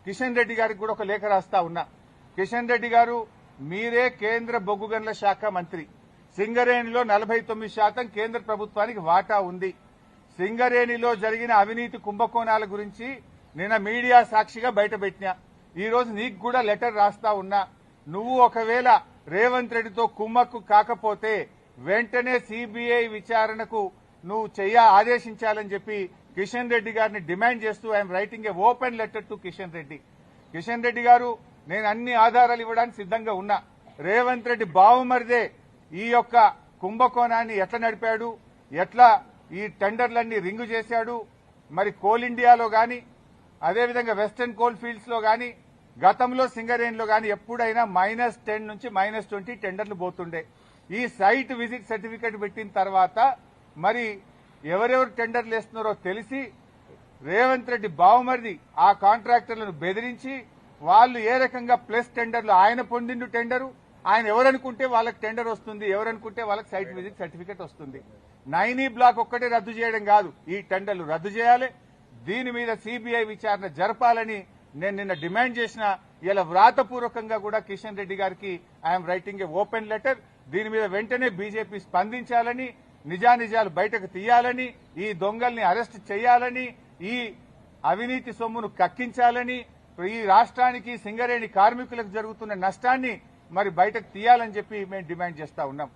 కిషన్ రెడ్డి గారికి కూడా ఒక లేఖ రాస్తా ఉన్నా. కిషన్ రెడ్డి గారు, మీరే కేంద్ర బొగ్గు గనుల శాఖ మంత్రి. సింగరేణిలో 49% కేంద్ర ప్రభుత్వానికి వాటా ఉంది. సింగరేణిలో జరిగిన అవినీతి కుంభకోణాల గురించి నిన్న మీడియా సాక్షిగా బయటపెట్టినా. ఈ రోజు నీకు కూడా లెటర్ రాస్తా ఉన్నా. నువ్వు ఒకవేళ రేవంత్ రెడ్డితో కుమ్మక్కు కాకపోతే వెంటనే సిబిఐ విచారణకు నువ్వు ఆదేశించాలని చెప్పి కిషన్ రెడ్డి గారిని డిమాండ్ చేస్తూ I'm writing A open letter to Kishan Reddy. Kishan Reddy గారు, నేను అన్ని ఆధారాలు ఇవ్వడానికి సిద్ధంగా ఉన్నా. రేవంత్ రెడ్డి బావుమరిదే ఈ యొక్క కుంభకోణాన్ని ఎట్లా నడిపాడు, ఎట్లా ఈ టెండర్లన్నీ రింగు చేశాడు, మరి కోల్ ఇండియాలో గాని అదేవిధంగా వెస్టర్న్ కోల్ ఫీల్డ్స్ లో గాని గతంలో సింగరేణిలో గాని ఎప్పుడైనా -10 నుంచి -20 టెండర్లు పోతుండే. ఈ సైట్ విజిట్ సర్టిఫికేట్ పెట్టిన తర్వాత మరి ఎవరెవరు టెండర్లు వేస్తున్నారో తెలిసి రేవంత్ రెడ్డి బావుమరిది ఆ కాంట్రాక్టర్లను బెదిరించి వాళ్ళు ఏ రకంగా ప్లస్ టెండర్లు ఆయన పొందిండు టెండరు, ఆయన ఎవరనుకుంటే వాళ్ళకి టెండర్ వస్తుంది, ఎవరనుకుంటే వాళ్ళకి సైట్ విజిట్ సర్టిఫికేట్ వస్తుంది. 9E బ్లాక్ ఒక్కటే రద్దు చేయడం కాదు, ఈ టెండర్లు రద్దు చేయాలి. దీని మీద సిబిఐ విచారణ జరపాలని నేను నిన్న డిమాండ్ చేసిన. ఇలా వ్రాతపూర్వకంగా కూడా కిషన్ రెడ్డి గారికి I'm writing A open letter. దీని మీద వెంటనే బీజేపీ స్పందించాలని, నిజానిజాలు బయటకు తీయాలని, ఈ దొంగల్ని అరెస్ట్ చేయాలని, ఈ అవినీతి సొమ్మును కక్కించాలని, ఈ రాష్ట్రానికి సింగరేణి కార్మికులకు జరుగుతున్న నష్టాన్ని మరి బయటకు తీయాలని చెప్పి మేము డిమాండ్ చేస్తా ఉన్నాం.